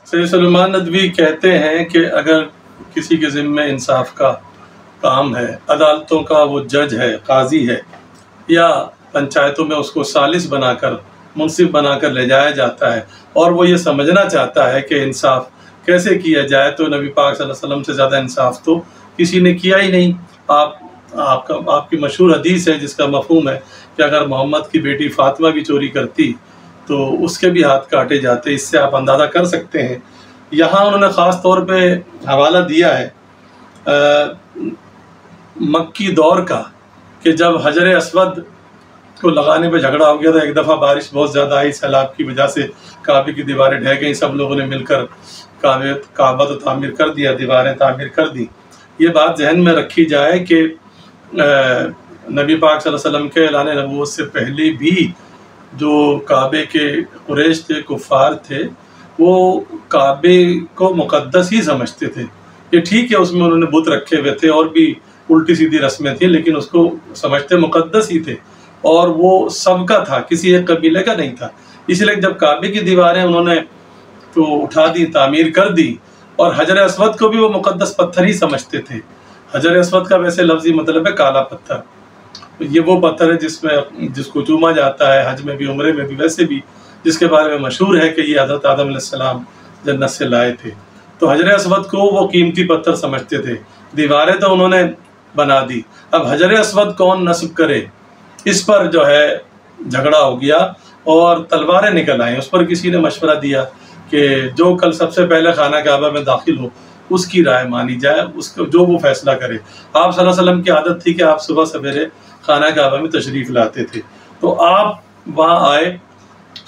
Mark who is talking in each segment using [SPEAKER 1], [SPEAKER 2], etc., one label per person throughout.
[SPEAKER 1] سید سلیمان ندوی کہتے ہیں کہ اگر کسی کے ذمہ انصاف کا کام ہے، عدالتوں کا وہ جج ہے، قاضی ہے، یا پنچایتوں میں اس کو ثالث بنا کر، منصف بنا کر لے جایا جاتا ہے اور وہ یہ سمجھنا چاہتا ہے کہ انصاف کیسے کیا جائے، تو نبی پاک صلی اللہ علیہ وسلم سے زیادہ انصاف تو کسی نے کیا ہی نہیں۔ آپ کی مشہور حدیث ہے جس کا مفہوم ہے کہ اگر محمد کی بیٹی فاطمہ بھی چوری کرتی تو اس کے بھی ہاتھ کاٹے جاتے۔ اس سے آپ اندازہ کر سکتے ہیں۔ یہاں انہوں نے خاص طور پہ حوالہ دیا ہے مکی دور کا، کہ جب حجر اسود کو لگانے پہ جھگڑا ہو گیا تھا۔ ایک دفعہ بارش بہت زیادہ آئی، سیلاب کی وجہ سے کعبے کی دیواریں ڈھہ گئیں، سب لوگوں نے مل کر کعبہ تو تعمیر کر دیا، دیواریں تعمیر کر دی۔ یہ بات ذہن میں رکھی جائے کہ نبی پاک صلی اللہ علیہ وسلم کے اعلان نبوت سے پہلے بھی جو کعبے کے قریش تھے، کفار تھے، وہ کعبے کو مقدس ہی سمجھتے تھے۔ یہ ٹھیک ہے اس میں انہوں نے بت رکھے ہوئے تھے اور بھی الٹی سیدھی رسمیں تھیں، لیکن اس کو سمجھتے مقدس ہی تھے، اور وہ سب کا تھا، کسی ایک قبیلے کا نہیں تھا۔ اس لیے جب کعبے کی دیواریں انہوں نے تو اٹھا دی، تعمیر کر دی، اور حجر اسود کو بھی وہ مقدس پتھر ہی سمجھتے تھے۔ حجر اسود کا ویسے لفظی مطلب ہے کالا پتھر۔ یہ وہ پتھر ہے جس کو چوما جاتا ہے حج میں بھی، عمرے میں بھی، ویسے بھی جس کے بارے میں مشہور ہے کہ یہ حضرت آدم علیہ السلام جنت سے لائے تھے۔ تو حجر اسود کو وہ قیمتی پتھر سمجھتے تھے۔ دیواریں تو انہوں نے بنا دی، اب حجر اسود کون نصب کرے، اس پر جو ہے جھگڑا ہو گیا اور تلواریں نکل آئیں۔ اس پر کسی نے مشورہ دیا کہ جو کل سب سے پہلے خانہ کعبہ میں داخل ہو اس کی رائے مانی جائے، اس کو جو وہ فیصلہ کرے۔ آپ صلی اللہ علیہ وسلم کی عادت تھی کہ آپ صبح سویرے خانہ کعبہ میں تشریف لاتے تھے، تو آپ وہاں آئے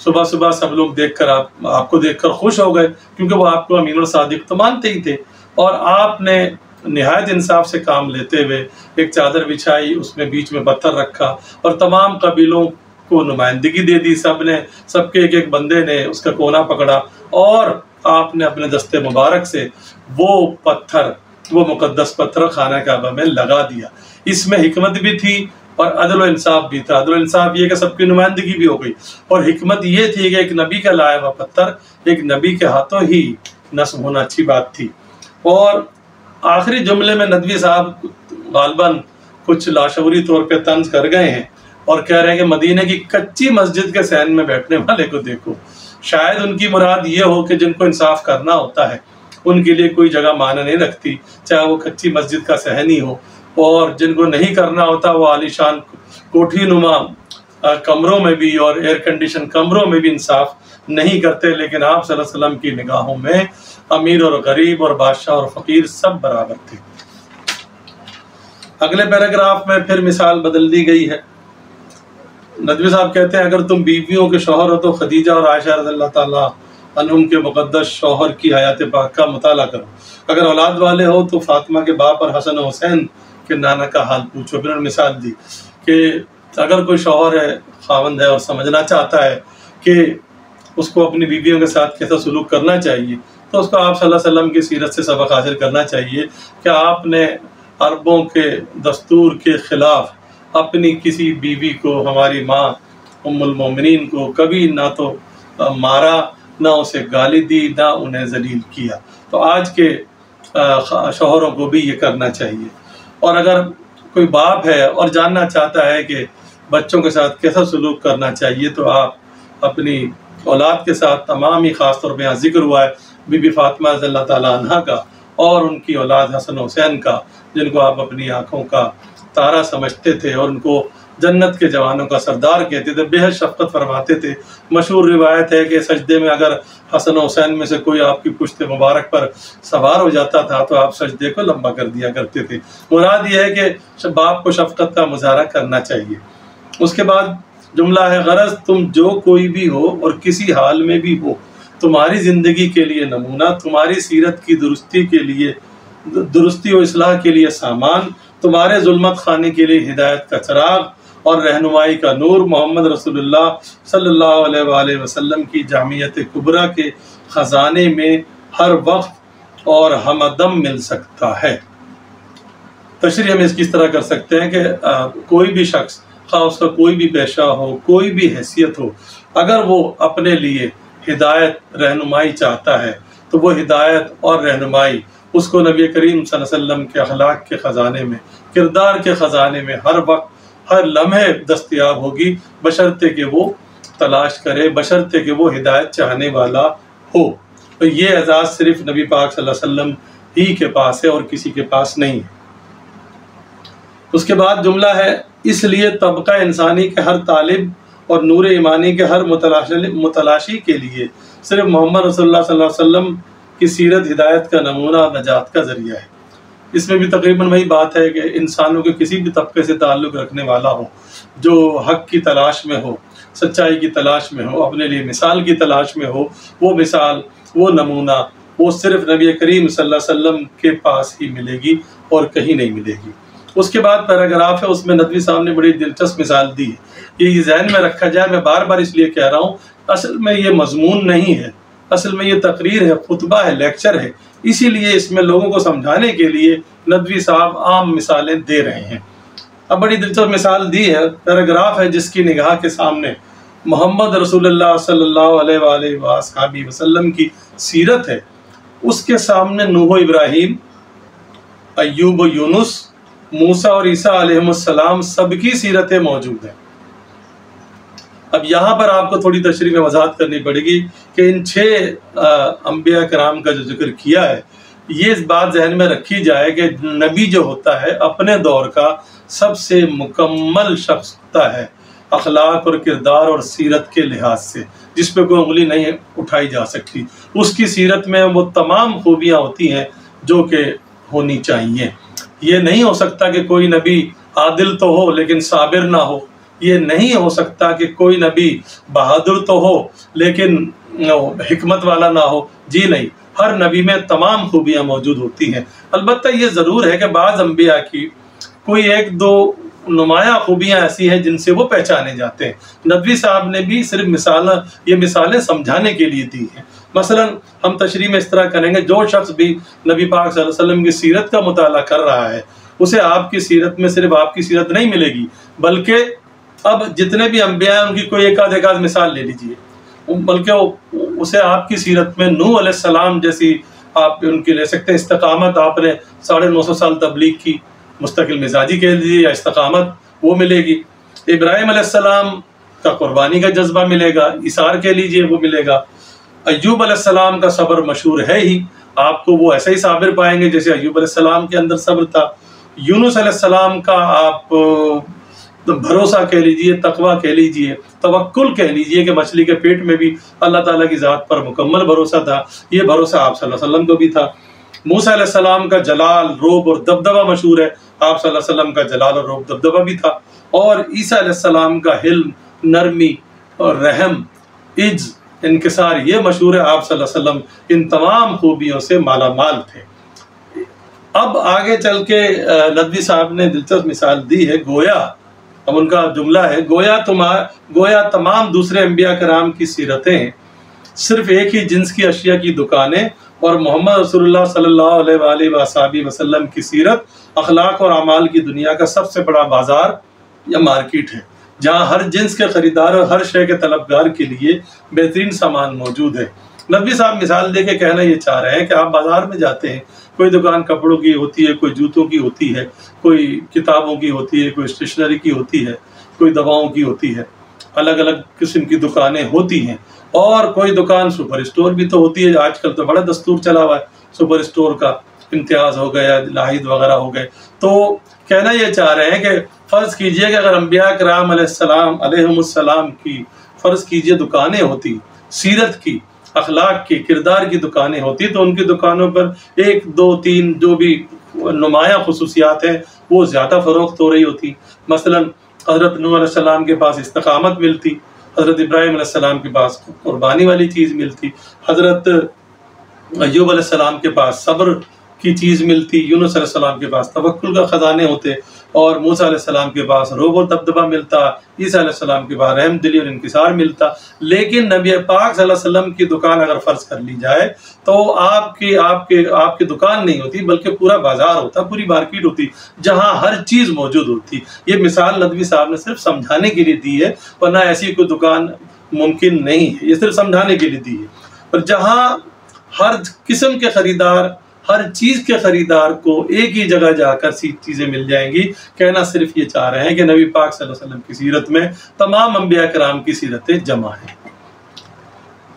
[SPEAKER 1] صبح صبح، سب لوگ دیکھ کر آپ کو دیکھ کر خوش ہو گئے، کیونکہ وہ آپ کو امین اور صادق تو مانتے ہی تھے، اور آپ نے نہایت انصاف سے کام لیتے ہوئے ایک چادر بچھائی، اس میں بیچ میں پتھر رکھا اور تمام قبیلوں کو نمائندگی دے دی۔ سب کے ایک بندے نے اس کا کونا پکڑا اور آپ نے اپنے دستے مبارک سے وہ پتھر، وہ مقدس پتھر خانہ کعبہ میں لگا دیا۔ اس میں حکمت بھی تھی اور عدل و انصاف بھی تھا۔ عدل و انصاف یہ کہ سب کی نمائندگی بھی ہو گئی، اور حکمت یہ تھی کہ ایک نبی کا لایا ہوا پتھر ایک نبی کے ہاتھوں ہی نصب ہونا اچھی بات تھی۔ اور آخری جملے میں ندوی صاحب غالباً کچھ لاشعوری طور پہ طنز کر گئے ہیں اور کہہ رہے ہیں کہ مدینہ کی کچی مسجد کے صحن میں بیٹھنے والے کو دیکھو۔ شاید ان کی مراد یہ ہو کہ جن کو انصاف کرنا ہوتا ہے ان کے لیے کوئی جگہ معنی نہیں رکھتی، چاہے وہ کچی مسجد کا صحن ہی ہو، اور جن کو نہیں کرنا ہوتا وہ عالیشان کوٹھی نما کمروں میں بھی اور ایئر کنڈیشن کمروں میں بھی انصاف نہیں کرتے۔ لیکن آپ صلی اللہ علیہ وسلم کی نگاہوں میں امیر اور غریب اور بادشاہ اور فقیر سب برابر تھے۔ اگلے پیراگراف میں پھر مثال بدل دی گئی ہے۔ ندوی صاحب کہتے ہیں اگر تم بیویوں کے شوہر ہو تو خدیجہ اور عائشہ رضی اللہ تعالیٰ عنہم کے مقدس شوہر کی حیات پاک کا مطالعہ کرو۔ اگر اولاد والے ہو تو فاطمہ کے باپ اور حسن و حسین کے نانا کا حال پوچھو۔ پھر مثال دی کہ اگر کوئی شوہر ہے، خاوند ہے، اور سمجھنا چاہتا ہے کہ اس کو اپنی بیویوں کے ساتھ کیسا سلوک کرنا چاہیے، تو اس کو آپ صلی اللہ علیہ وسلم کی سیرت سے سبق حاصل کرنا چاہیے کہ آپ نے عربوں کے دستور کے خلاف اپنی کسی بیوی کو، ہماری ماں ام المومنین کو کبھی نہ تو مارا، نہ اسے گالی دی، نہ انہیں ذلیل کیا۔ تو آج کے شوہروں کو بھی یہ کرنا چاہیے۔ اور اگر کوئی باپ ہے اور جاننا چاہتا ہے کہ بچوں کے ساتھ کیسا سلوک کرنا چاہیے، تو آپ اپنی اولاد کے ساتھ تمام ہی، خاص طور پہ یہاں ذکر ہوا ہے بی بی فاطمہ رضی اللہ تعالیٰ عنہ کا اور ان کی اولاد حسن و حسین کا، جن کو آپ اپنی آنکھوں کا تارا سمجھتے تھے اور ان کو جنت کے جوانوں کا سردار کہتے تھے، بے حد شفقت فرماتے تھے۔ مشہور روایت ہے کہ سجدے میں اگر حسن و حسین میں سے کوئی آپ کی پشت مبارک پر سوار ہو جاتا تھا تو آپ سجدے کو لمبا کر دیا کرتے تھے۔ مراد یہ ہے کہ باپ کو شفقت کا مظاہرہ کرنا چاہیے۔ اس کے بعد جملہ ہے غرض تم جو کوئی بھی ہو اور کسی حال میں بھی ہو، تمہاری زندگی کے لیے نمونہ، تمہاری سیرت کی درستی و اصلاح کے لیے سامان، تمہارے ظلمت خانے کے لیے ہدایت کا چراغ اور رہنمائی کا نور، محمد رسول اللہ صلی اللہ علیہ وآلہ وسلم کی جامعیت کبریٰ کے خزانے میں ہر وقت اور ہمدم مل سکتا ہے۔ تشریح ہم اس کی طرح کر سکتے ہیں کہ کوئی بھی شخص، خواہ اس کا کوئی بھی پیشہ ہو، کوئی بھی حیثیت ہو، اگر وہ اپنے لیے ہدایت، رہنمائی چاہتا ہے تو وہ ہدایت اور رہنمائی اس کو نبی کریم صلی اللہ علیہ وسلم کے اخلاق کے خزانے میں، کردار کے خزانے میں ہر وقت ہر لمحے دستیاب ہوگی، بشرطے کہ وہ تلاش کرے، بشرطے کہ وہ ہدایت چاہنے والا ہو۔ تو یہ اعزاز صرف نبی پاک صلی اللہ علیہ وسلم ہی کے پاس ہے اور کسی کے پاس نہیں ہے۔ اس کے بعد جملہ ہے، اس لیے طبقہ انسانی کے ہر طالب اور نور ایمانی کے ہر متلاشی کے لیے صرف محمد رسول اللہ صلی اللہ علیہ وسلم کی سیرت ہدایت کا نمونہ اور نجات کا ذریعہ ہے۔ اس میں بھی تقریباً وہی بات ہے کہ انسانوں کے کسی بھی طبقے سے تعلق رکھنے والا ہو، جو حق کی تلاش میں ہو، سچائی کی تلاش میں ہو، اپنے لیے مثال کی تلاش میں ہو، وہ مثال، وہ نمونہ، وہ صرف نبی کریم صلی اللہ علیہ وسلم کے پاس ہی ملے گی اور کہیں نہیں ملے گی۔ اس کے بعد پیراگراف ہے، اس میں ندوی صاحب نے بڑی دلچسپ مثال دی ہے۔ یہ ذہن میں رکھا جائے، میں بار بار اس لیے کہہ رہا ہوں، اصل میں یہ مضمون نہیں ہے، اصل میں یہ تقریر ہے، خطبہ ہے، لیکچر ہے، اسی لیے اس میں لوگوں کو سمجھانے کے لیے ندوی صاحب عام مثالیں دے رہے ہیں۔ اب بڑی دلچسپ مثال دی ہے، پیراگراف ہے جس کی نگاہ کے سامنے محمد رسول اللہ صلی اللہ علیہ وآلہ وآلہ وسلم کی سیرت ہے، اس کے سامنے نوح و ابراہیم، ایوب و یونس، موسیٰ اور عیسیٰ علیہ السلام سب کی سیرتیں موجود ہیں۔ اب یہاں پر آپ کو تھوڑی تشریح میں وضاحت کرنی پڑے گی کہ ان 6 انبیاء کرام کا جو ذکر کیا ہے، یہ اس بات ذہن میں رکھی جائے کہ نبی جو ہوتا ہے اپنے دور کا سب سے مکمل شخص ہوتا ہے اخلاق اور کردار اور سیرت کے لحاظ سے، جس پہ کوئی انگلی نہیں اٹھائی جا سکتی۔ اس کی سیرت میں وہ تمام خوبیاں ہوتی ہیں جو کہ ہونی چاہیے۔ یہ نہیں ہو سکتا کہ کوئی نبی عادل تو ہو لیکن صابر نہ ہو، یہ نہیں ہو سکتا کہ کوئی نبی بہادر تو ہو لیکن حکمت والا نہ ہو، جی نہیں، ہر نبی میں تمام خوبیاں موجود ہوتی ہیں۔ البتہ یہ ضرور ہے کہ بعض انبیاء کی کوئی 1-2 نمایاں خوبیاں ایسی ہیں جن سے وہ پہچانے جاتے ہیں۔ ندوی صاحب نے بھی صرف یہ مثالیں سمجھانے کے لیے دی ہیں۔ مثلا ہم تشریح میں اس طرح کریں گے، جو شخص بھی نبی پاک صلی اللہ علیہ وسلم کی سیرت کا مطالعہ کر رہا ہے، اسے آپ کی سیرت میں صرف آپ کی سیرت نہیں ملے گی، بلکہ اب جتنے بھی انبیاء ہیں ان کی کوئی ایک آدھ مثال لے لیجئے، بلکہ اسے آپ کی سیرت میں نوح علیہ السلام جیسی آپ ان کی لے سکتے ہیں استقامت، آپ نے 950 سال تبلیغ کی، مستقل مزاجی کہہ لیجیے یا استقامت، وہ ملے گی۔ ابراہیم علیہ السلام کا قربانی کا جذبہ ملے گا، اثار کہہ لیجیے، وہ ملے گا۔ ایوب علیہ السلام کا صبر مشہور ہے ہی، آپ کو وہ ایسا ہی صابر پائیں گے جیسے ایوب علیہ السلام کے اندر صبر تھا۔ یونس علیہ السلام کا آپ بھروسہ کہہ لیجئے، تقویٰ کہہ لیجئے، توکل کہہ لیجئے کہ مچھلی کے پیٹ میں بھی اللہ تعالیٰ کی ذات پر مکمل بھروسہ تھا، یہ بھروسہ آپ صلی اللہ علیہ وسلم کو بھی تھا۔ موسیٰ علیہ السلام کا جلال، روب اور دبدبہ مشہور ہے، آپ صلی اللہ علیہ وسلم کا جلال اور روب دبدبہ بھی تھا۔ اور عیسیٰ علیہ السلام کا حلم، نرمی اور رحم، عجز، انکسار، یہ مشہور ہے، آپ صلی اللہ علیہ وسلم ان تمام خوبیوں سے مالا مال تھے۔ اب آگے چل کے ندوی صاحب نے دلچسپ مثال دی ہے، گویا، اب ان کا جملہ ہے، گویا تمام دوسرے انبیاء کرام کی سیرتیں صرف ایک ہی جنس کی اشیاء کی دکانیں اور محمد رسول اللہ صلی اللہ علیہ وآلہ وصحبہ وسلم کی سیرت اخلاق اور اعمال کی دنیا کا سب سے بڑا بازار یا مارکیٹ ہے، جہاں ہر جنس کے خریدار اور ہر شے کے طلبگار کے لیے بہترین سامان موجود ہے۔ ندوی صاحب مثال دے کے کہنا یہ چاہ رہے ہیں کہ آپ بازار میں جاتے ہیں، کوئی دکان کپڑوں کی ہوتی ہے، کوئی جوتوں کی ہوتی ہے، کوئی کتابوں کی ہوتی ہے، کوئی اسٹیشنری کی ہوتی ہے، کوئی دواؤں کی ہوتی ہے، الگ الگ قسم کی دکانیں ہوتی ہیں، اور کوئی دکان سپر اسٹور بھی تو ہوتی ہے۔ آج کل تو بڑا دستور چلا ہوا ہے سپر اسٹور کا، امتیاز ہو گیا، لاحید وغیرہ ہو گئے۔ تو کہنا یہ چاہ رہے ہیں کہ فرض کیجئے کہ اگر انبیاء کرام علیہم السلام کی فرض کیجئے دکانیں ہوتی، سیرت کی، اخلاق کی، کردار کی دکانیں ہوتی، تو ان کی دکانوں پر 1 2 3 جو بھی نمایاں خصوصیات ہیں وہ زیادہ فروخت ہو رہی ہوتی۔ مثلا حضرت نوح علیہ السلام کے پاس استقامت ملتی، حضرت ابراہیم علیہ السلام کے پاس قربانی والی چیز ملتی، حضرت ایوب علیہ السلام کے پاس صبر کی چیز ملتی، یونس علیہ السلام کے پاس توکل کا خزانے ہوتے، اور موسیٰ علیہ السلام کے پاس روب و دبدبہ ملتا، عیسیٰ علیہ السلام کے پاس رحم دلی اور انکسار ملتا۔ لیکن نبی پاک صلی اللہ علیہ وسلم کی دکان اگر فرض کر لی جائے تو آپ کی دکان نہیں ہوتی، بلکہ پورا بازار ہوتا، پوری مارکیٹ ہوتی، جہاں ہر چیز موجود ہوتی۔ یہ مثال ندوی صاحب نے صرف سمجھانے کے لیے دی ہے، ورنہ ایسی کوئی دکان ممکن نہیں ہے، یہ صرف سمجھانے کے لیے دی ہے۔ اور جہاں ہر قسم کے خریدار، ہر چیز کے خریدار کو ایک ہی جگہ جا کر چیزیں مل جائیں گی۔ کہنا صرف یہ چاہ رہے ہیں کہ نبی پاک صلی اللہ علیہ وسلم کی سیرت میں تمام انبیاء کرام کی سیرتیں جمع ہیں۔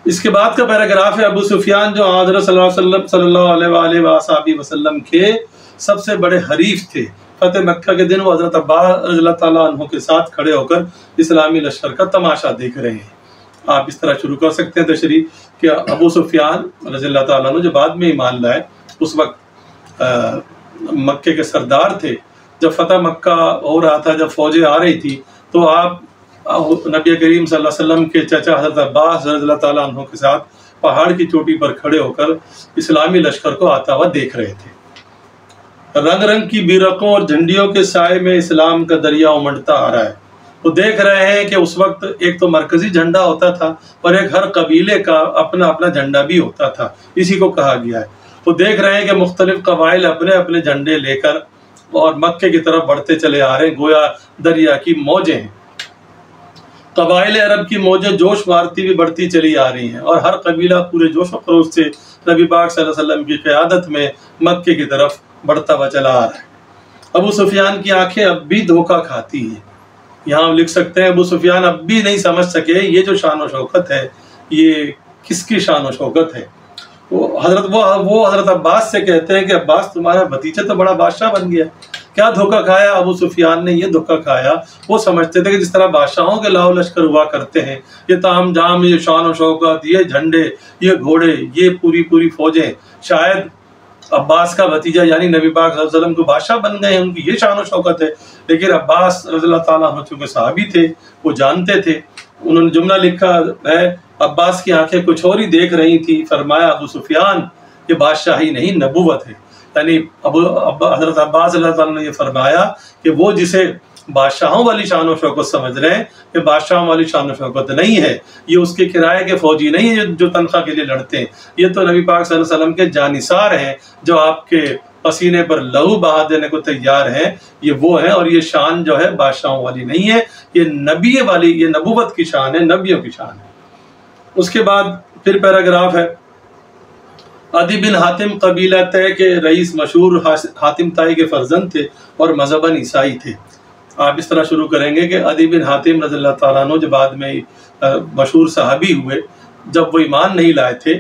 [SPEAKER 1] اس کے بعد کا پیراگراف ہے ابو سفیان، جو حضرت صلی اللہ علیہ وآلہ وآلہ وسلم کے سب سے بڑے حریف تھے۔ فتح مکہ کے دن وہ حضرت عباس رضی اللہ تعالیٰ عنہ کے ساتھ کھڑے ہو کر اسلامی لشکر کا تماشا دیکھ رہے ہیں۔ آپ اس طرح شروع کر سکتے ہیں تشریح کہ ابو سفیان رضی اللہ تعالیٰ عنہ جو بعد میں ایمان لائے، اس وقت مکے کے سردار تھے۔ جب فتح مکہ ہو رہا تھا، جب فوجیں آ رہی تھی، تو آپ نبی کریم صلی اللہ علیہ وسلم کے چچا حضرت عباس رضی اللہ تعالیٰ عنہ کے ساتھ پہاڑ کی چوٹی پر کھڑے ہو کر اسلامی لشکر کو آتا ہوا دیکھ رہے تھے۔ رنگ رنگ کی بیرقوں اور جھنڈیوں کے سائے میں اسلام کا دریا امڑتا آ رہا ہے۔ وہ دیکھ رہے ہیں کہ اس وقت ایک تو مرکزی جھنڈا ہوتا تھا اور ایک ہر قبیلے کا اپنا اپنا جھنڈا بھی ہوتا تھا، اسی کو کہا گیا ہے۔ وہ دیکھ رہے ہیں کہ مختلف قبائل اپنے اپنے جھنڈے لے کر اور مکے کی طرف بڑھتے چلے آ رہے ہیں، گویا دریا کی موجیں ہیں۔ قبائل عرب کی موجیں جوش مارتی بھی بڑھتی چلی آ رہی ہیں، اور ہر قبیلہ پورے جوش و خروش سے نبی پاک صلی اللہ علیہ وسلم کی قیادت میں مکے کی طرف بڑھتا ہوا چلا آ رہا ہے۔ ابو سفیان کی آنکھیں اب بھی دھوکہ کھاتی ہیں۔ یہاں ہم لکھ سکتے ہیں ابو سفیان اب بھی نہیں سمجھ سکے یہ جو شان و شوکت ہے یہ کس کی شان و شوکت ہے۔ وہ حضرت عباس سے کہتے ہیں کہ عباس تمہارا بھتیجا تو بڑا بادشاہ بن گیا۔ کیا دھوکہ کھایا ابو سفیان نے؟ یہ دھوکہ کھایا، وہ سمجھتے تھے کہ جس طرح بادشاہوں کے لاؤ لشکر ہوا کرتے ہیں، یہ تام جام، یہ شان و شوکت، یہ جھنڈے، یہ گھوڑے، یہ پوری فوجیں، شاید عباس کا بھتیجا یعنی نبی پاک صلی اللہ علیہ وسلم کو بادشاہ بن گئے ہیں، ان کی یہ شان و شوکت ہے۔ لیکن عباس رضی اللہ تعالیٰ عنہ چونکہ صحابی تھے، وہ جانتے تھے، انہوں نے جملہ لکھا ہے عباس کی آنکھیں کچھ اور ہی دیکھ رہی تھی، فرمایا ابو سفیان یہ بادشاہی نہیں نبوت ہے۔ یعنی حضرت عباس رضی اللہ تعالیٰ نے یہ فرمایا کہ وہ جسے بادشاہوں والی شان و شوکت سمجھ رہے ہیں، یہ بادشاہوں والی شان و شوکت نہیں ہے، یہ اس کے کرائے کے فوجی نہیں ہیں جو تنخواہ کے لیے لڑتے ہیں، یہ تو نبی پاک صلی اللہ علیہ وسلم کے جانثار ہیں جو آپ کے پسینے پر لہو بہا دینے کو تیار ہیں، یہ وہ ہیں، اور یہ شان جو ہے بادشاہوں والی نہیں ہے، یہ نبی والی، یہ نبوت کی شان ہے، نبیوں کی شان ہے۔ اس کے بعد پھر پیراگراف ہے عدی بن حاتم قبیلہ طے کے رئیس مشہور حاتم طائی کے فرزند تھے اور مذہباً عیسائی تھے۔ آپ اس طرح شروع کریں گے کہ عدی بن حاتم رضی اللہ تعالیٰ عنہ جو بعد میں مشہور صحابی ہوئے، جب وہ ایمان نہیں لائے تھے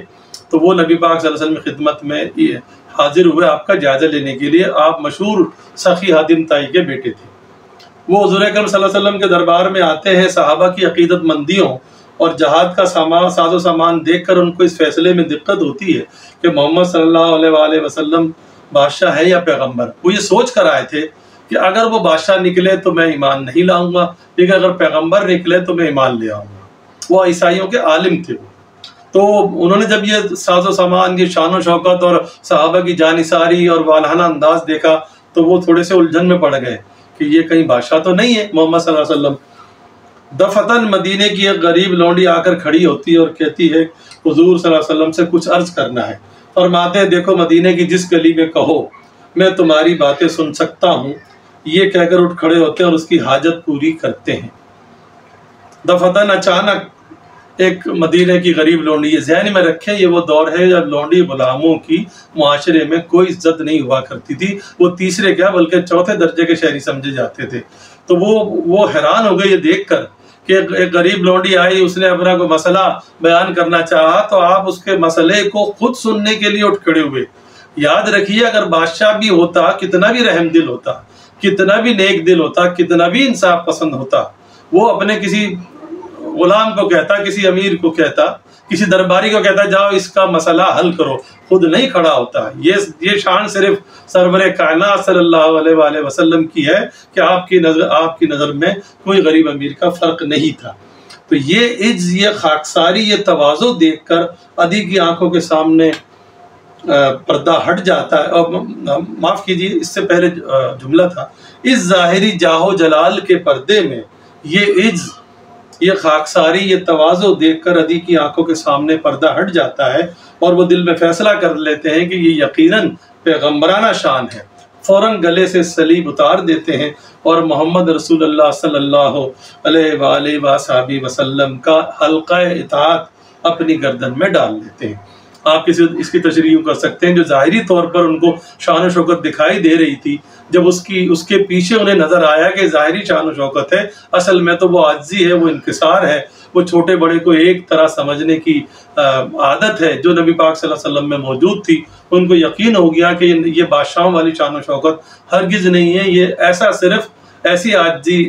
[SPEAKER 1] تو وہ نبی پاک صلی اللہ علیہ وسلم کی خدمت میں حاضر ہوئے آپ کا جائزہ لینے کے لیے۔ آپ مشہور سخی حاتم طائی کے بیٹے تھے۔ وہ حضور اکرم صلی اللہ علیہ وسلم کے دربار میں آتے ہیں، صحابہ کی عقیدت مندیوں اور جہاد کا ساز و سامان دیکھ کر ان کو اس فیصلے میں دقت ہوتی ہے کہ محمد صلی اللہ علیہ وآلہ وسلم بادشاہ ہے یا پیغمبر۔ وہ یہ سوچ کر آئے تھے کہ اگر وہ بادشاہ نکلے تو میں ایمان نہیں لاؤں گا، لیکن اگر پیغمبر نکلے تو میں ایمان لے آؤں گا۔ وہ عیسائیوں کے عالم تھے۔ تو انہوں نے جب یہ ساز و سامان، یہ شان و شوکت اور صحابہ کی جانثاری اور والہانہ انداز دیکھا تو وہ تھوڑے سے الجھن میں پڑ گئے کہ یہ کہیں بادشاہ تو نہیں ہے محمد صلی اللہ علیہ وسلم۔ دفتن مدینے کی ایک غریب لونڈی آ کر کھڑی ہوتی ہے اور کہتی ہے حضور صلی اللہ علیہ وسلم سے کچھ عرض کرنا ہے۔ فرماتے ہیں دیکھو مدینے کی جس گلی میں کہو میں تمہاری باتیں سن سکتا ہوں، یہ کہہ کر اٹھ کھڑے ہوتے ہیں اور اس کی حاجت پوری کرتے ہیں۔ دفتن اچانک ایک مدینے کی غریب لونڈی، یہ ذہن میں رکھیں یہ وہ دور ہے جب لونڈی غلاموں کی معاشرے میں کوئی عزت نہیں ہوا کرتی تھی، وہ تیسرے کیا بلکہ چوتھے درجے کے شہری سمجھے جاتے تھے۔ تو وہ حیران ہو گئے یہ دیکھ کر کہ ایک غریب لونڈی آئی، اس نے اپنا کوئی مسئلہ بیان کرنا چاہا تو آپ اس کے مسئلے کو خود سننے کے لیے اٹھ کھڑے ہوئے۔ یاد رکھیے اگر بادشاہ بھی ہوتا، کتنا بھی رحم دل ہوتا، کتنا بھی نیک دل ہوتا، کتنا بھی انصاف پسند ہوتا، وہ اپنے کسی غلام کو کہتا، کسی امیر کو کہتا، کسی درباری کو کہتا جاؤ اس کا مسئلہ حل کرو، خود نہیں کھڑا ہوتا۔ یہ شان صرف سرور کائنات صلی اللہ علیہ وآلہ وسلم کی ہے کہ آپ کی نظر میں کوئی غریب امیر کا فرق نہیں تھا۔ تو یہ عجز، یہ خاکساری، یہ تواضع دیکھ کر عدی کی آنکھوں کے سامنے پردہ ہٹ جاتا ہے۔ اور معاف کیجیے اس سے پہلے جملہ تھا، اس ظاہری جاہو جلال کے پردے میں یہ عجز، یہ خاکساری، یہ تواضع دیکھ کر عدی کی آنکھوں کے سامنے پردہ ہٹ جاتا ہے اور وہ دل میں فیصلہ کر لیتے ہیں کہ یہ یقیناً پیغمبرانہ شان ہے۔ فوراً گلے سے صلیب اتار دیتے ہیں اور محمد رسول اللہ صلی اللہ علیہ وآلہ وصحبہ وسلم کا حلقہ اطاعت اپنی گردن میں ڈال لیتے ہیں۔ آپ اس کی تشریح کر سکتے ہیں، جو ظاہری طور پر ان کو شان و شوکت دکھائی دے رہی تھی، جب اس کے پیچھے انہیں نظر آیا کہ ظاہری شان و شوکت ہے، اصل میں تو وہ عاجزی ہے، وہ انکسار ہے، وہ چھوٹے بڑے کو ایک طرح سمجھنے کی عادت ہے جو نبی پاک صلی اللہ علیہ وسلم میں موجود تھی۔ ان کو یقین ہو گیا کہ یہ بادشاہوں والی شان و شوکت ہرگز نہیں ہے، یہ ایسی عاجزی،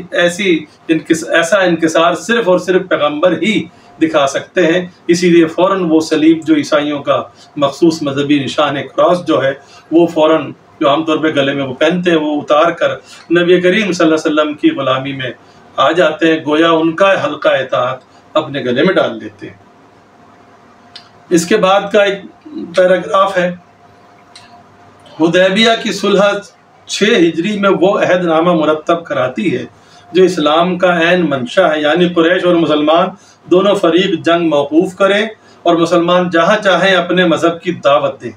[SPEAKER 1] ایسا انکسار صرف اور صرف پیغمبر ہی دکھا سکتے ہیں۔ اسی لیے فوراً وہ صلیب جو عیسائیوں کا مخصوص مذہبی نشان ہے، کراس جو ہے، وہ فوراً جو عام طور پہ گلے میں وہ پہنتے ہیں، وہ اتار کر نبی کریم صلی اللہ علیہ وسلم کی غلامی میں آ جاتے ہیں، گویا ان کا حلقہ اطاعت اپنے گلے میں ڈال لیتے ہیں۔ اس کے بعد کا ایک پیراگراف ہے، حدیبیہ کی صلح 6 ہجری میں وہ عہد نامہ مرتب کراتی ہے جو اسلام کا عین منشا ہے، یعنی قریش اور مسلمان دونوں فریق جنگ موقوف کریں اور مسلمان جہاں چاہیں اپنے مذہب کی دعوت دیں۔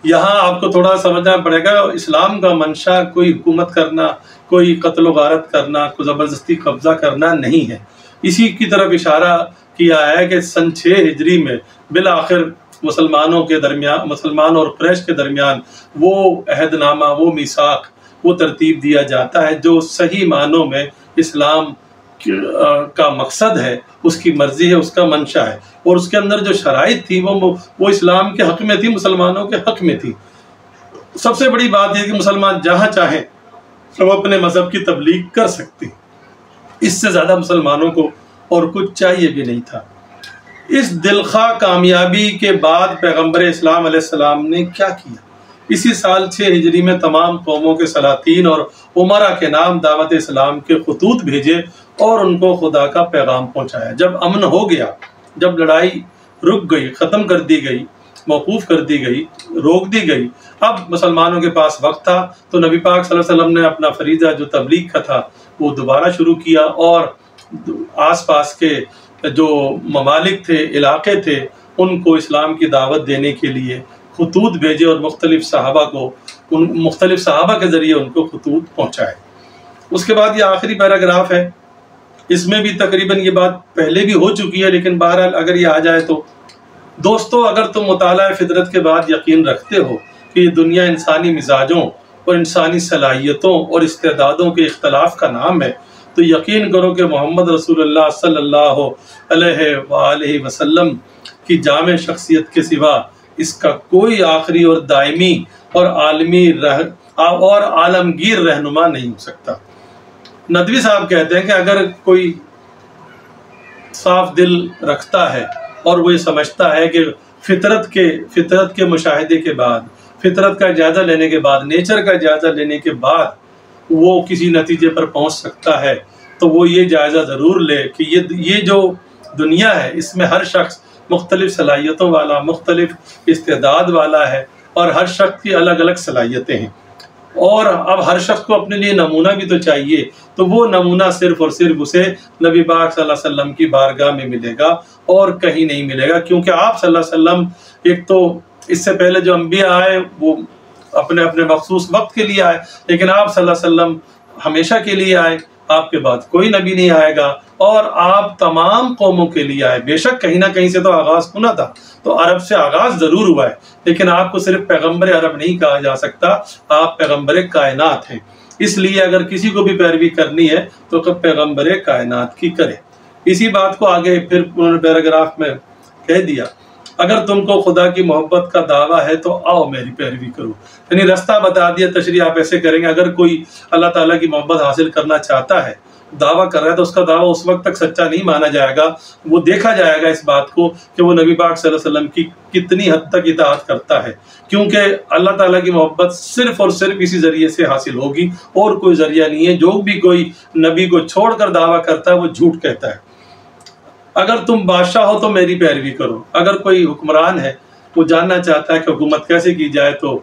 [SPEAKER 1] یہاں آپ کو تھوڑا سمجھنا پڑے گا، اسلام کا منشا کوئی حکومت کرنا، کوئی قتل و غارت کرنا، کوئی زبردستی قبضہ کرنا نہیں ہے۔ اسی کی طرف اشارہ کیا ہے کہ سن 6 ہجری میں بالآخر مسلمان اور قریش کے درمیان وہ عہد نامہ، وہ میثاق، وہ ترتیب دیا جاتا ہے جو صحیح معنوں میں اسلام کا مقصد ہے، اس کی مرضی ہے، اس کا منشا ہے، اور اس کے اندر جو شرائط تھی وہ اسلام کے حق میں تھی، مسلمانوں کے حق میں تھی۔ سب سے بڑی بات یہ کہ مسلمان جہاں چاہیں وہ اپنے مذہب کی تبلیغ کر سکتے، اس سے زیادہ مسلمانوں کو اور کچھ چاہیے بھی نہیں تھا۔ اس دلخواہ کامیابی کے بعد پیغمبر اسلام علیہ السلام نے کیا کیا؟ اسی سال 6 ہجری میں تمام قوموں کے سلاطین اور امراء کے نام دعوت اسلام کے خطوط بھیجے اور ان کو خدا کا پیغام پہنچایا۔ جب امن ہو گیا، جب لڑائی رک گئی، ختم کر دی گئی، موقوف کر دی گئی، روک دی گئی، اب مسلمانوں کے پاس وقت تھا، تو نبی پاک صلی اللہ علیہ وسلم نے اپنا فریضہ جو تبلیغ کا تھا وہ دوبارہ شروع کیا، اور آس پاس کے جو ممالک تھے، علاقے تھے، ان کو اسلام کی دعوت دینے کے لیے خطوط بھیجے اور مختلف صحابہ کے ذریعے ان کو خطوط پہنچائے۔ اس کے بعد یہ آخری پیراگراف ہے، اس میں بھی تقریباً یہ بات پہلے بھی ہو چکی ہے، لیکن بہرحال اگر یہ آ جائے تو، دوستو اگر تم مطالعہ فطرت کے بعد یقین رکھتے ہو کہ یہ دنیا انسانی مزاجوں اور انسانی صلاحیتوں اور استعدادوں کے اختلاف کا نام ہے، تو یقین کرو کہ محمد رسول اللہ صلی اللہ علیہ وآلہ وسلم کی جامع شخصیت کے سوا اس کا کوئی آخری اور دائمی اور عالمگیر رہنما نہیں ہو سکتا۔ ندوی صاحب کہتے ہیں کہ اگر کوئی صاف دل رکھتا ہے اور وہ یہ سمجھتا ہے کہ فطرت کے مشاہدے کے بعد، فطرت کا جائزہ لینے کے بعد، نیچر کا جائزہ لینے کے بعد وہ کسی نتیجے پر پہنچ سکتا ہے، تو وہ یہ جائزہ ضرور لے کہ یہ جو دنیا ہے اس میں ہر شخص مختلف صلاحیتوں والا، مختلف استعداد والا ہے، اور ہر شخص کی الگ الگ صلاحیتیں ہیں، اور اب ہر شخص کو اپنے لیے نمونہ بھی تو چاہیے، تو وہ نمونہ صرف اور صرف اسے نبی پاک صلی اللہ علیہ وسلم کی بارگاہ میں ملے گا اور کہیں نہیں ملے گا، کیونکہ آپ صلی اللہ علیہ وسلم ایک تو اس سے پہلے جو انبیاء آئے وہ اپنے مخصوص وقت کے لیے آئے، لیکن آپ صلی اللہ علیہ وسلم ہمیشہ کے لیے آئے، آپ کے بعد کوئی نبی نہیں آئے گا، اور آپ تمام قوموں کے لیے آئے۔ بے شک کہیں نہ کہیں سے تو آغاز ہونا تھا، تو عرب سے آغاز ضرور ہوا ہے، لیکن آپ کو صرف پیغمبر عرب نہیں کہا جا سکتا، آپ پیغمبر کائنات ہیں۔ اس لیے اگر کسی کو بھی پیروی کرنی ہے تو پیغمبر کائنات کی کرے۔ اسی بات کو آگے پھر انہوں نے پیراگراف میں کہہ دیا، اگر تم کو خدا کی محبت کا دعویٰ ہے تو آؤ میری پیروی کرو، یعنی رستہ بتا دیا، تشریح آپ ایسے کریں گے۔ اگر کوئی اللہ تعالیٰ کی محبت حاصل کرنا چاہتا ہے، دعویٰ کر رہا ہے، تو اس کا دعویٰ اس وقت تک سچا نہیں مانا جائے گا، وہ دیکھا جائے گا اس بات کو کہ وہ نبی پاک صلی اللہ علیہ وسلم کی کتنی حد تک اطاعت کرتا ہے، کیونکہ اللہ تعالیٰ کی محبت صرف اور صرف اسی ذریعے سے حاصل ہوگی، اور کوئی ذریعہ نہیں ہے۔ جو بھی کوئی نبی کو چھوڑ کر دعویٰ کرتا ہے وہ جھوٹ کہتا ہے۔ اگر تم بادشاہ ہو تو میری پیروی کرو، اگر کوئی حکمران ہے وہ جاننا چاہتا ہے کہ حکومت کیسے کی جائے، تو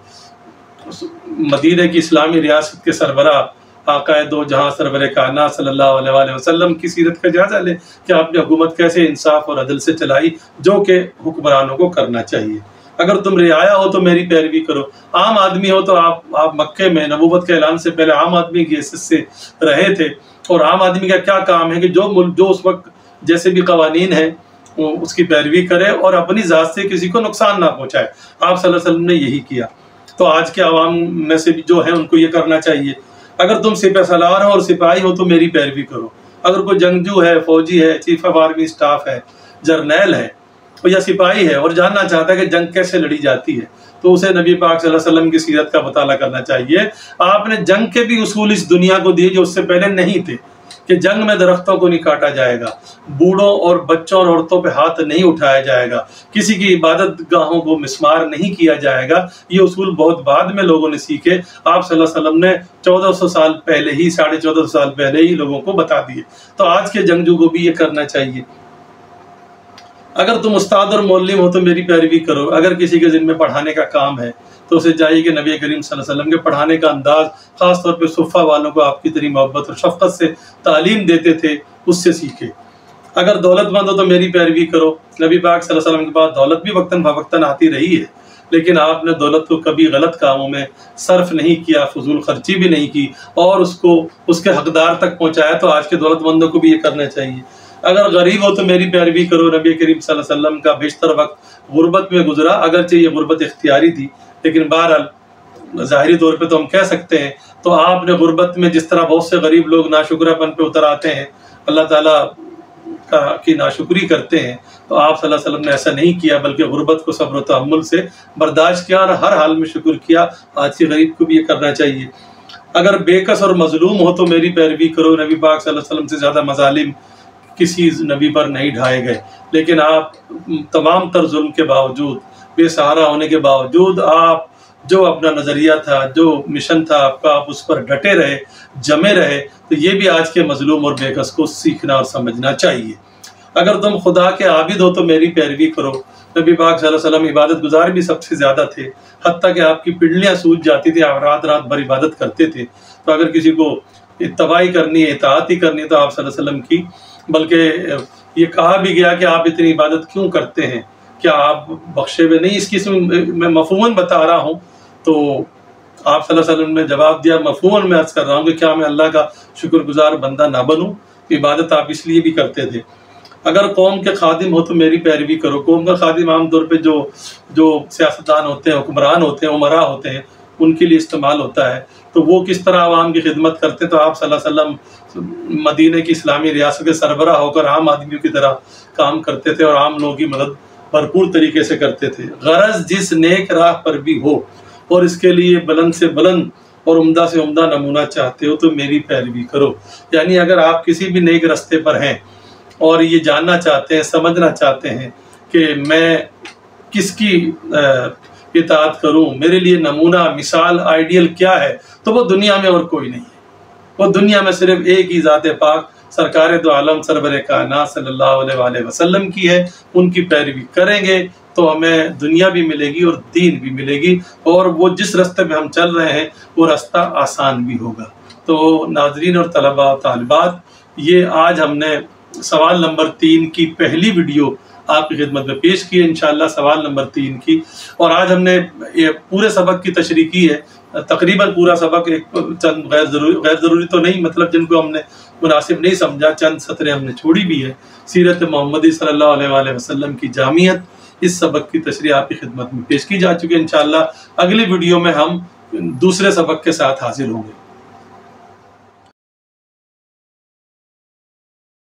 [SPEAKER 1] مدینہ کی اسلامی ریاست کے سربراہ آقا دو جہاں سرور کائنات صلی اللہ علیہ وآلہ وسلم کی سیرت کا جائزہ لے کہ آپ نے حکومت کیسے انصاف اور عدل سے چلائی، جو کہ حکمرانوں کو کرنا چاہیے۔ اگر تم رعایا ہو تو میری پیروی کرو، عام آدمی ہو تو آپ مکے میں نبوت کے اعلان سے پہلے عام آدمی کی حیثیت سے رہے تھے، اور عام آدمی کا کیا کام ہے کہ جو اس وقت جیسے بھی قوانین ہیں اس کی پیروی کرے اور اپنی ذات سے کسی کو نقصان نہ پہنچائے۔ آپ صلی اللہ علیہ وسلم نے یہی کیا۔ تو آج کے عوام میں سے بھی جو ہیں ان کو یہ کرنا چاہیے، اگر تم سپہ سالار ہو اور سپاہی ہو تو میری پیروی کرو۔ اگر کوئی جنگجو ہے، فوجی ہے، چیف آف آرمی اسٹاف ہے، جرنیل ہے یا سپاہی ہے اور جاننا چاہتا ہے کہ جنگ کیسے لڑی جاتی ہے، تو اسے نبی پاک صلی اللہ علیہ وسلم کی سیرت کا مطالعہ کرنا چاہیے۔ آپ نے جنگ کے بھی اصول اس دنیا کو دیے جو اس سے پہلے نہیں تھے، کہ جنگ میں درختوں کو نہیں کاٹا جائے گا، بوڑھوں اور بچوں اور عورتوں پہ ہاتھ نہیں اٹھایا جائے گا، کسی کی عبادت گاہوں کو مسمار نہیں کیا جائے گا۔ یہ اصول بہت بعد میں لوگوں نے سیکھے، آپ صلی اللہ علیہ وسلم نے 1400 سال پہلے ہی، 1450 سال پہلے ہی لوگوں کو بتا دیے۔ تو آج کے جنگجو کو بھی یہ کرنا چاہیے۔ اگر تم استاد اور معلم ہو تو میری پیروی کرو۔ اگر کسی کے ذمہ پڑھانے کا کام ہے تو اسے چاہیے کہ نبی کریم صلی اللہ علیہ وسلم کے پڑھانے کا انداز، خاص طور پہ صفہ والوں کو آپ کی طرح محبت اور شفقت سے تعلیم دیتے تھے، اس سے سیکھے۔ اگر دولت مند ہو تو میری پیروی کرو۔ نبی پاک صلی اللہ علیہ وسلم کے پاس دولت بھی وقتاً فوقتاً آتی رہی ہے، لیکن آپ نے دولت کو کبھی غلط کاموں میں صرف نہیں کیا، فضول خرچی بھی نہیں کی اور اس کو اس کے حقدار تک پہنچایا۔ تو آج کے دولت مندوں کو بھی یہ کرنا چاہیے۔ اگر غریب ہو تو میری پیروی کرو۔ نبی کریم صلی اللہ علیہ وسلم کا بیشتر وقت غربت میں گزرا، اگرچہ یہ غربت اختیاری تھی، لیکن بہرحال ظاہری طور پہ تو ہم کہہ سکتے ہیں۔ تو آپ نے غربت میں جس طرح بہت سے غریب لوگ ناشکرہ پن پہ اتر آتے ہیں، اللہ تعالیٰ کی ناشکری کرتے ہیں، تو آپ صلی اللہ علیہ وسلم نے ایسا نہیں کیا، بلکہ غربت کو صبر و تحمل سے برداشت کیا اور ہر حال میں شکر کیا۔ آج کے غریب کو بھی یہ کرنا چاہیے۔ اگر بے کس اور مظلوم ہو تو میری پیروی کرو۔ نبی پاک صلی اللہ علیہ وسلم سے زیادہ مظالم کسی نبی پر نہیں ڈھائے گئے، لیکن آپ تمام تر ظلم کے باوجود، بے سہارا ہونے کے باوجود، آپ جو اپنا نظریہ تھا، جو مشن تھا آپ کا، آپ اس پر ڈٹے رہے، جمے رہے۔ تو یہ بھی آج کے مظلوم اور بے کس کو سیکھنا اور سمجھنا چاہیے۔ اگر تم خدا کے عابد ہو تو میری پیروی کرو۔ نبی پاک صلی اللہ علیہ وسلم عبادت گزار بھی سب سے زیادہ تھے، حتیٰ کہ آپ کی پنڈلیاں سوج جاتی تھی، آپ رات رات بھر عبادت کرتے تھے۔ تو اگر کسی کو اتباعی کرنی ہے، اطاعت ہی کرنی ہے، تو آپ صلی اللہ علیہ وسلم کی، بلکہ یہ کہا بھی گیا کہ آپ اتنی عبادت کیوں کرتے ہیں، کیا آپ بخشے ہوئے نہیں؟ اس کی میں مفہوماً بتا رہا ہوں۔ تو آپ صلی اللہ علیہ وسلم نے جواب دیا، مفہوماً میں عرض کر رہا ہوں کہ کیا میں اللہ کا شکر گزار بندہ نہ بنوں؟ عبادت آپ اس لیے بھی کرتے تھے۔ اگر قوم کے خادم ہو تو میری پیروی کرو۔ قوم کا خادم عام طور پہ جو سیاستدان ہوتے ہیں، حکمران ہوتے ہیں، عمرا ہوتے ہیں، ان کے لیے استعمال ہوتا ہے۔ تو وہ کس طرح عوام کی خدمت کرتے، تو آپ صلی اللہ علیہ وسلم مدینہ کی اسلامی ریاست کے سربراہ ہو کر عام آدمیوں کی طرح کام کرتے تھے اور عام لوگوں کی مدد بھرپور طریقے سے کرتے تھے۔ غرض جس نیک راہ پر بھی ہو اور اس کے لیے بلند سے بلند اور عمدہ سے عمدہ نمونہ چاہتے ہو تو میری پیروی کرو۔ یعنی اگر آپ کسی بھی نیک رستے پر ہیں اور یہ جاننا چاہتے ہیں، سمجھنا چاہتے ہیں کہ میں کس کی اطاعت کروں، میرے لیے نمونہ، مثال، آئیڈیل کیا ہے، تو وہ دنیا میں اور کوئی نہیں ہے۔ وہ دنیا میں صرف ایک ہی ذات پاک سرکار دو عالم سرور کائنات صلی اللہ علیہ وآلہ وسلم کی ہے۔ ان کی پیروی کریں گے تو ہمیں دنیا بھی ملے گی اور دین بھی ملے گی، اور وہ جس راستے میں ہم چل رہے ہیں وہ راستہ آسان بھی ہوگا۔ تو ناظرین اور طلباء و طالبات، یہ آج ہم نے سوال نمبر 3 کی پہلی ویڈیو آپ کی خدمت میں پیش کی ہے، انشاءاللہ سوال نمبر 3 کی۔ اور آج ہم نے یہ پورے سبق کی تشریح کی ہے، تقریباً پورا سبق، ایک چند غیر ضروری تو نہیں، مطلب جن کو ہم نے مناسب نہیں سمجھا، چند سطریں ہم نے چھوڑی بھی ہے۔ سیرت محمدی صلی اللہ علیہ وآلہ وسلم کی جامعیت، اس سبق کی تشریح آپ کی خدمت میں پیش کی جا چکی ہے۔ انشاءاللہ اگلی ویڈیو میں ہم دوسرے سبق کے ساتھ حاضر ہوں گے۔